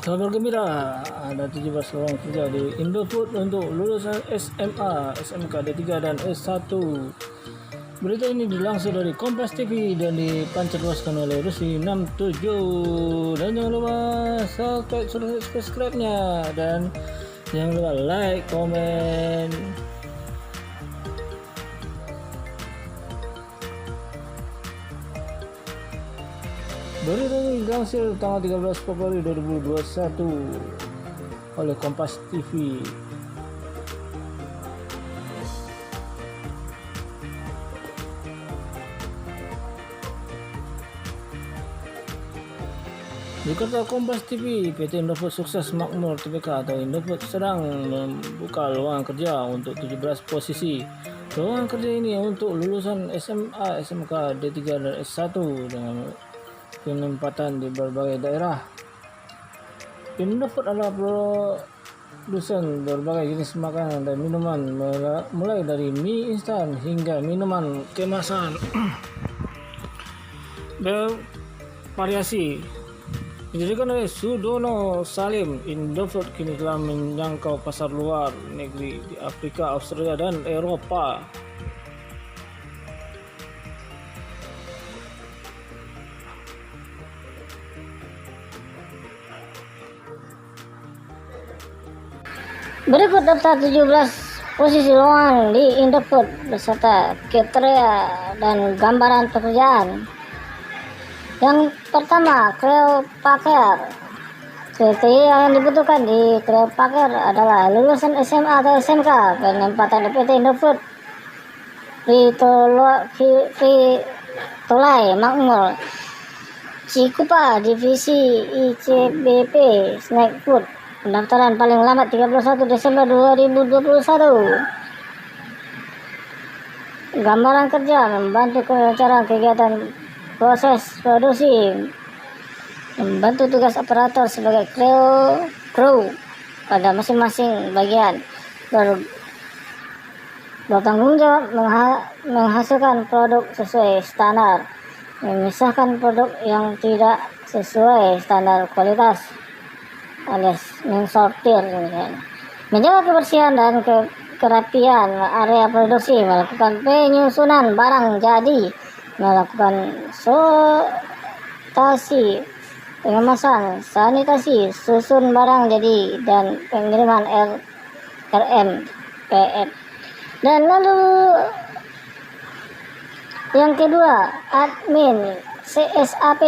Kabar gembira, ada 17 lowongan kerja di Indofood untuk lulusan SMA, SMK D3 dan S1. Berita ini dilansir dari Kompas TV dan dipancarluaskan oleh Rusi 67. Dan jangan lupa subscribe-nya dan jangan lupa like, komen. Berita ini dilansir tanggal 13 Februari 2021 oleh Kompas TV. Dikata Kompas TV, PT Indofood Sukses Makmur Tbk atau Indofood sedang membuka lowongan kerja untuk 17 posisi. Lowongan kerja ini untuk lulusan SMA, SMK, D3 dan S1 dengan penempatan di berbagai daerah. Indofood adalah produsen berbagai jenis makanan dan minuman mulai dari mie instan hingga minuman kemasan bervariasi. Didirikan oleh Sudono Salim, Indofood kini telah menjangkau pasar luar negeri di Afrika, Australia, dan Eropa. Berikut daftar 17 posisi lowongan di Indofood beserta kriteria dan gambaran pekerjaan. Yang pertama, Kreo Packer. Kriteria yang dibutuhkan di Kreo Packer adalah lulusan SMA atau SMK, penempatan di PT Indofood Tolai Makmur, Cikupa, Divisi ICBP Snack Food. Pendaftaran paling lambat 31 Desember 2021. Gambaran kerja: membantu kelancaran kegiatan proses produksi, membantu tugas operator sebagai kru pada masing-masing bagian, bertanggung jawab menghasilkan produk sesuai standar, memisahkan produk yang tidak sesuai standar kualitas alias mensortir, menjaga kebersihan dan kerapian area produksi, melakukan penyusunan barang jadi, melakukan sortasi, pengemasan, sanitasi, susun barang jadi, dan pengiriman RMPF. Dan lalu yang kedua, admin CSAP.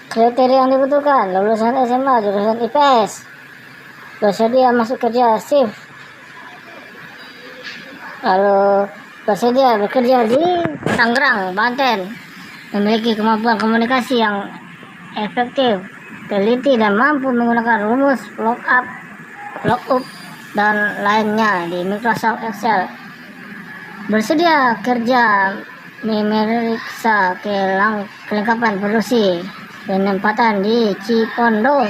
Kriteria yang dibutuhkan: lulusan SMA, jurusan IPS, bersedia masuk kerja shift, lalu bersedia bekerja di Tangerang, Banten, memiliki kemampuan komunikasi yang efektif, teliti, dan mampu menggunakan rumus lookup dan lainnya di Microsoft Excel. Bersedia kerja memeriksa kelengkapan produksi, penempatan di Cipondo,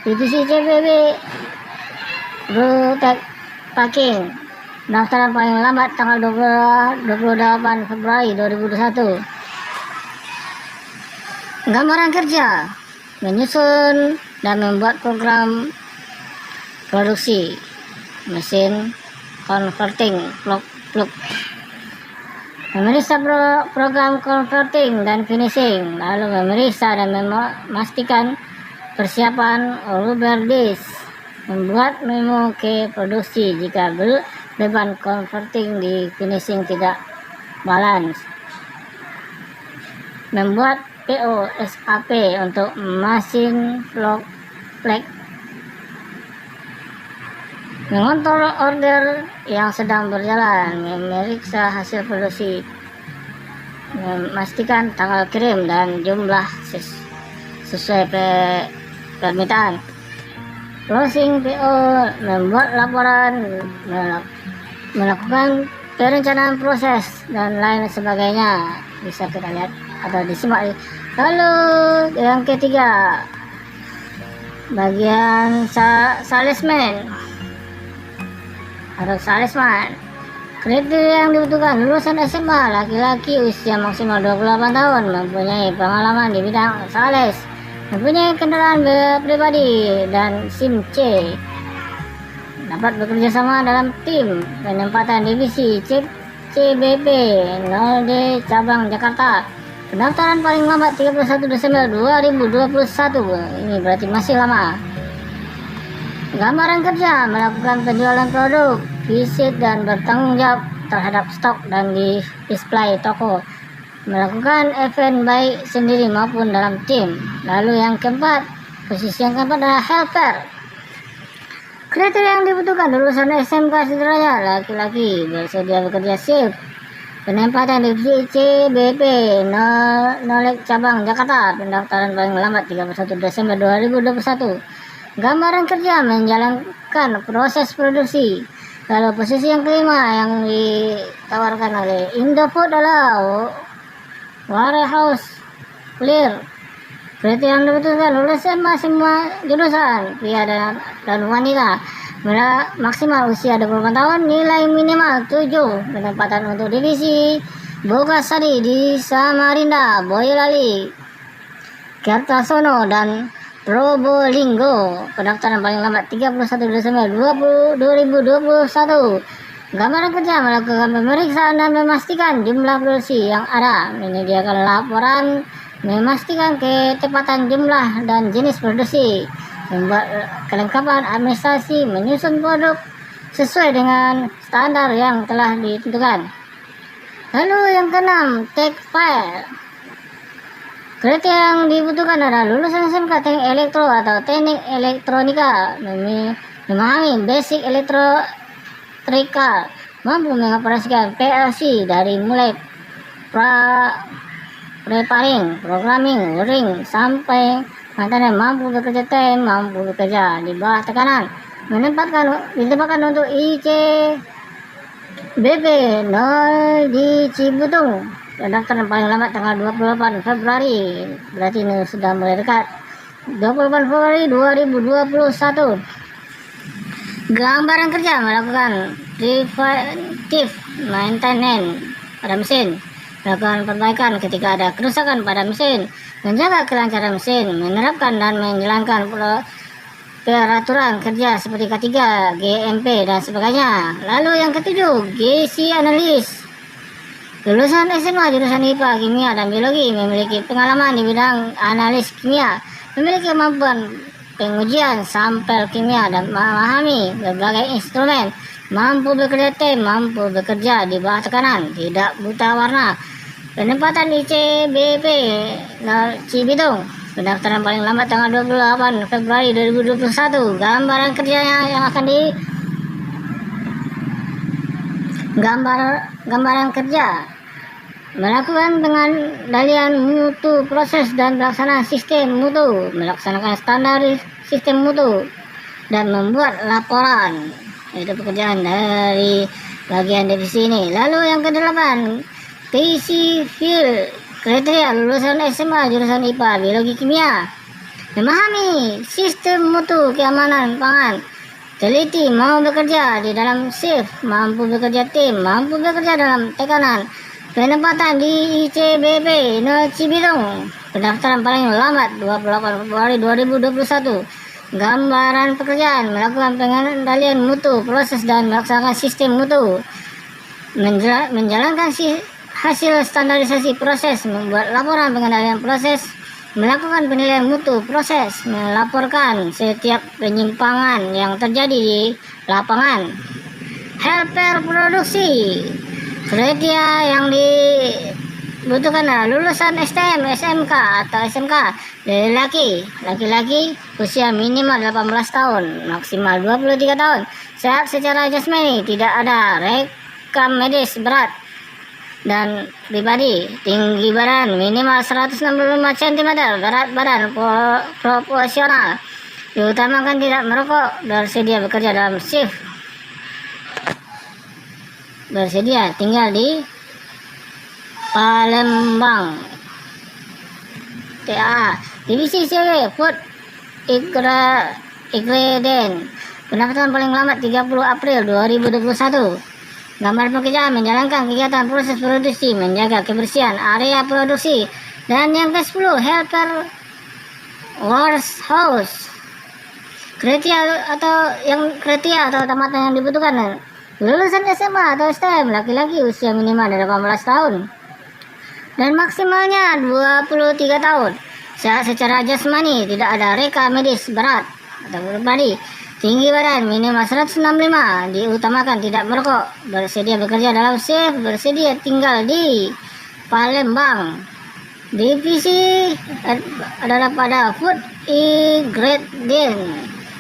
divisi CBB Brutek Packing. Pendaftaran paling lambat tanggal 28 Februari 2021. Gambaran kerja: menyusun dan membuat program produksi mesin converting plug, memeriksa program converting dan finishing, lalu memeriksa dan memastikan persiapan rubber disk, membuat memo ke produksi jika beban converting di finishing tidak balance, membuat PO SAP untuk mesin plek, mengontrol order yang sedang berjalan, memeriksa hasil produksi, memastikan tanggal kirim dan jumlah sesuai permintaan, closing PO, membuat laporan, melakukan perencanaan proses dan lain sebagainya. Bisa kita lihat atau disimak. Lalu yang ketiga, bagian salesman atau salesman. Kriteria yang dibutuhkan: lulusan SMA, laki-laki, usia maksimal 28 tahun, mempunyai pengalaman di bidang sales, mempunyai kendaraan pribadi dan SIM C, dapat bekerja sama dalam tim penempatan divisi CBP 0D cabang Jakarta. Pendaftaran paling lambat 31 Desember 2021. Ini berarti masih lama. Gambaran kerja: melakukan penjualan produk, visit dan bertanggung jawab terhadap stok dan di display toko, melakukan event baik sendiri maupun dalam tim. Lalu yang keempat, posisi yang keempat adalah helper. Kriteria yang dibutuhkan: lulusan SMK sederajat, laki-laki, bersedia bekerja shift, penempatan di CBP 0 cabang Jakarta. Pendaftaran paling lambat 31 Desember 2021. Gambaran kerja: menjalankan proses produksi. Lalu posisi yang kelima yang ditawarkan oleh Indofood adalah warehouse clear. Kriteria yang dibutuhkan: lulus SMA semua jurusan, pria dan wanita, maksimal usia 24 tahun, nilai minimal 7. Penempatan untuk divisi Bogasari di Samarinda, Boyolali, Kertosono dan Probolinggo. Pendaftaran paling lambat 31 Desember 2021. Gambaran kerja: melakukan pemeriksaan dan memastikan jumlah produksi yang ada, menyediakan laporan, memastikan ketepatan jumlah dan jenis produksi, membuat kelengkapan administrasi, menyusun produk sesuai dengan standar yang telah ditentukan. Lalu yang keenam, take file. Kriteria yang dibutuhkan adalah lulusan SMK Teknik Elektro atau Teknik Elektronika, memahami basic elektrika, mampu mengoperasikan PLC dari mulai preparing, programming, wiring sampai maintenance, mampu bekerja tim, mampu bekerja di bawah tekanan, ditempatkan untuk ICBP 0 di Cibutung. Pendaftaran paling lambat tanggal 28 Februari, berarti ini sudah mulai dekat. 28 Februari 2021. Gambaran kerja: melakukan preventive maintenance pada mesin, melakukan perbaikan ketika ada kerusakan pada mesin, menjaga kelancaran mesin, menerapkan dan menjalankan peraturan kerja seperti K3, GMP dan sebagainya. Lalu yang ketujuh, GC analis. Lulusan SMA jurusan IPA, Kimia dan Biologi, memiliki pengalaman di bidang analis kimia, memiliki kemampuan pengujian sampel kimia dan memahami berbagai instrumen, mampu bekerja tim, mampu bekerja di bawah tekanan, tidak buta warna. Penempatan ICBP Cibitung. Pendaftaran paling lambat tanggal 28 Februari 2021. Gambaran kerjanya yang akan gambaran kerja: melakukan pengendalian mutu proses dan pelaksanaan sistem mutu, melaksanakan standar sistem mutu, dan membuat laporan. Itu pekerjaan dari bagian divisi ini. Lalu yang kedelapan, PC Field. Kriteria: lulusan SMA jurusan IPA, Biologi, Kimia, memahami sistem mutu keamanan pangan, teliti, mau bekerja di dalam shift, mampu bekerja tim, mampu bekerja dalam tekanan. Penempatan di ICBP 0 Cibitung. Pendaftaran paling lambat 28 Februari 2021. Gambaran pekerjaan: melakukan pengendalian mutu proses dan melaksanakan sistem mutu, menjalankan hasil standarisasi proses, membuat laporan pengendalian proses, melakukan penilaian mutu proses, melaporkan setiap penyimpangan yang terjadi di lapangan. Helper produksi. Kriteria yang dibutuhkan adalah lulusan STM, SMK atau SMK, laki-laki, usia minimal 18 tahun, maksimal 23 tahun, sehat secara jasmani, tidak ada rekam medis berat dan pribadi, tinggi badan minimal 165 cm, berat badan proporsional, diutamakan tidak merokok, bersedia bekerja dalam shift, bersedia tinggal di Palembang. TA divisi CW Food Ingredient. Pendaftaran paling lambat 30 April 2021. Gambar pekerjaan: menjalankan kegiatan proses produksi, menjaga kebersihan area produksi. Dan yang ke-10, helper warehouse, kriteria atau tamatan yang dibutuhkan, lulusan SMA atau STM, laki-laki usia minimal 18 tahun dan maksimalnya 23 tahun. Sehat secara jasmani, tidak ada reka medis berat atau pribadi. Tinggi badan minimal 165, diutamakan tidak merokok, bersedia bekerja dalam shift, bersedia tinggal di Palembang. Divisi adalah pada food ingredient.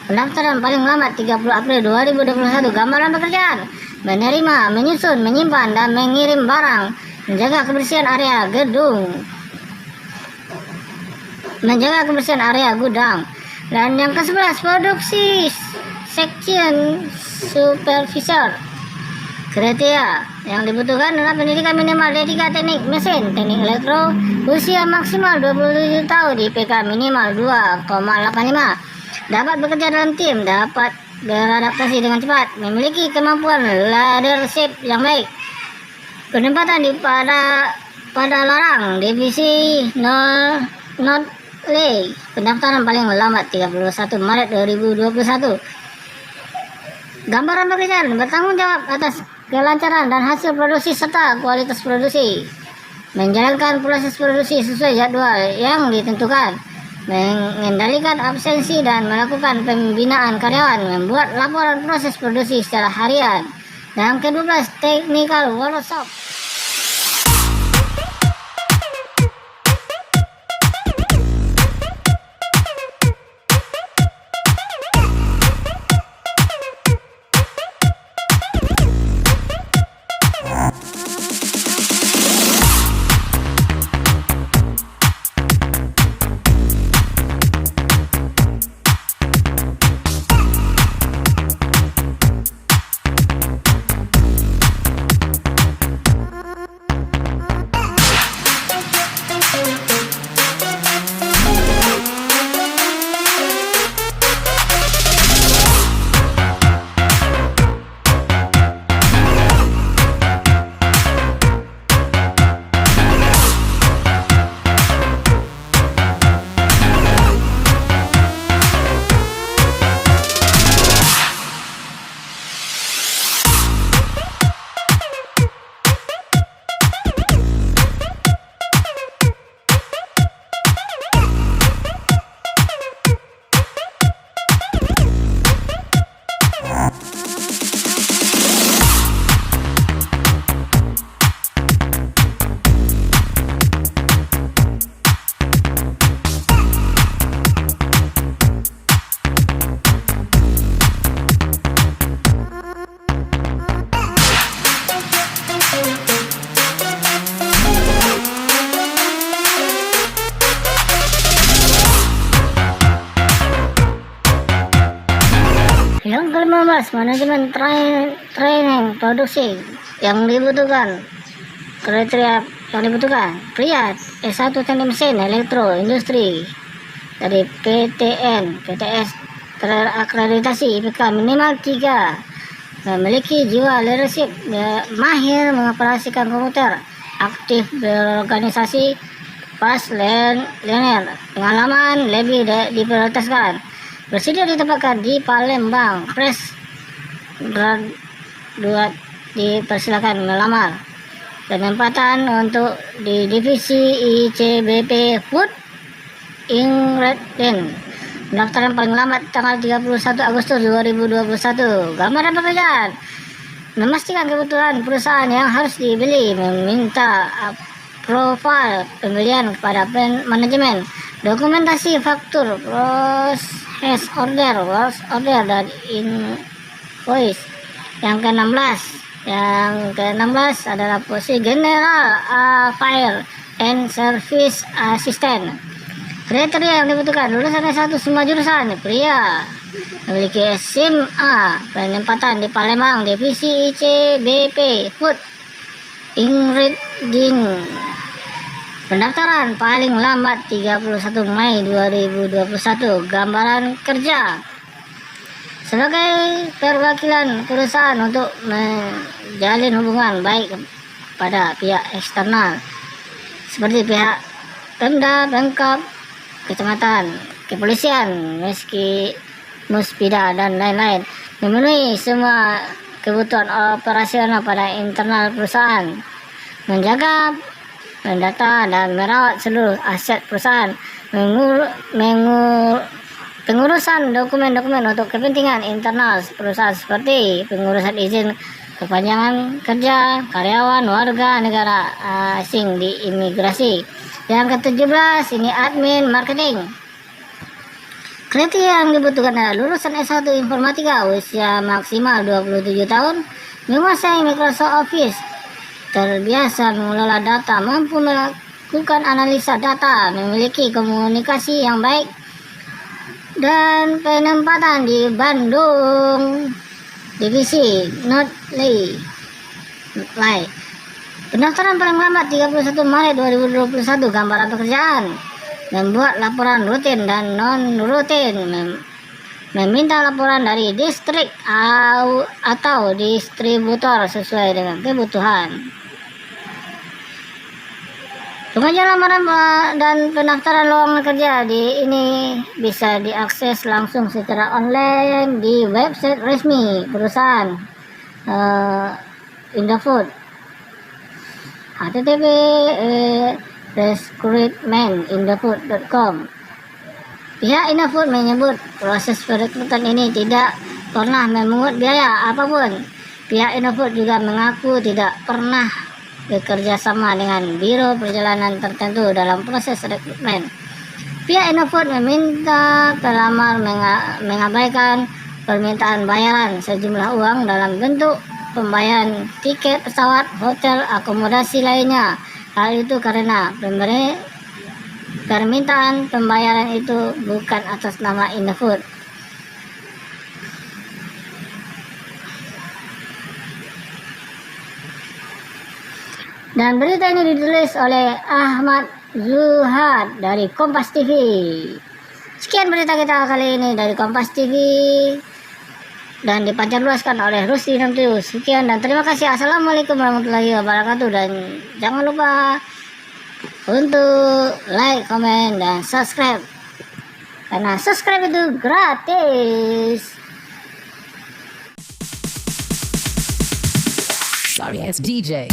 Pendaftaran paling lambat 30 April 2021. Gambaran pekerjaan: menerima, menyusun, menyimpan, dan mengirim barang, menjaga kebersihan area gedung, menjaga kebersihan area gudang. Dan yang ke-11, produksi section supervisor. Kriteria yang dibutuhkan adalah pendidikan minimal D3 teknik mesin, teknik elektro, usia maksimal 27 tahun, IPK minimal 2,85, dapat bekerja dalam tim, dapat beradaptasi dengan cepat, memiliki kemampuan leadership yang baik. Penempatan di pada larang, divisi 0 not lay. Pendaftaran paling lambat 31 Maret 2021. Gambaran pekerjaan: bertanggung jawab atas kelancaran dan hasil produksi serta kualitas produksi, menjalankan proses produksi sesuai jadwal yang ditentukan, mengendalikan absensi dan melakukan pembinaan karyawan, membuat laporan proses produksi secara harian. Dan ke-12, technical workshop. Yang ke-15, manajemen training produksi yang dibutuhkan. Kriteria yang dibutuhkan: pria S1 teknik mesin elektro industri dari PTS terakreditasi, IPK minimal 3, memiliki jiwa leadership, mahir mengoperasikan komputer, aktif berorganisasi, fast learner, pengalaman lebih diprioritaskan, bersedia ditempatkan di Palembang, fresh graduate dipersilakan melamar. Penempatan untuk di divisi ICBP Food Ingredient. Pendaftaran paling lambat tanggal 31 Agustus 2021. Gambaran pekerjaan: memastikan kebutuhan perusahaan yang harus dibeli, meminta profil pembelian kepada manajemen, dokumentasi faktur, proses order, dan invoice. Yang ke-16 adalah posisi General Affairs and Service Assistant. Kriteria yang dibutuhkan: lulusan S1 semua jurusan, pria, memiliki SMA, penempatan di Palembang, divisi ICBP Food Ingredient. Pendaftaran paling lambat 31 Mei 2021. Gambaran kerja: sebagai perwakilan perusahaan untuk menjalin hubungan baik pada pihak eksternal seperti pihak Pemda, Pemkab, kecamatan, kepolisian, meski Muspida dan lain-lain, memenuhi semua kebutuhan operasional pada internal perusahaan, menjaga, mendata dan merawat seluruh aset perusahaan, pengurusan dokumen-dokumen untuk kepentingan internal perusahaan seperti pengurusan izin perpanjangan kerja karyawan warga negara asing di imigrasi. Yang ke-17 ini admin marketing. Kriteria yang dibutuhkan adalah lulusan S1 Informatika, usia maksimal 27 tahun, menguasai Microsoft Office, terbiasa mengelola data, mampu melakukan analisa data, memiliki komunikasi yang baik, dan penempatan di Bandung, divisi Notley. Pendaftaran paling lambat 31 Maret 2021. Gambaran pekerjaan: membuat laporan rutin dan non-rutin, meminta laporan dari distrik atau distributor sesuai dengan kebutuhan. Pengajuan lamaran dan pendaftaran lowongan kerja ini bisa diakses langsung secara online di website resmi perusahaan Indofood, http://recruitmentindofood.com. Pihak Indofood menyebut proses perekrutan ini tidak pernah memungut biaya apapun. Pihak Indofood juga mengaku tidak pernah bekerja sama dengan biro perjalanan tertentu dalam proses rekrutmen. Pihak Indofood meminta pelamar mengabaikan permintaan bayaran sejumlah uang dalam bentuk pembayaran tiket pesawat, hotel, akomodasi lainnya. Hal itu karena permintaan pembayaran itu bukan atas nama Indofood. Dan berita ini ditulis oleh Ahmad Zuhad dari Kompas TV. Sekian berita kita kali ini dari Kompas TV dan dipancarluaskan oleh Rusdi Namtius. Sekian dan terima kasih. Assalamualaikum warahmatullahi wabarakatuh. Dan jangan lupa untuk like, komen, dan subscribe, karena subscribe itu gratis. Sorry, it's DJ.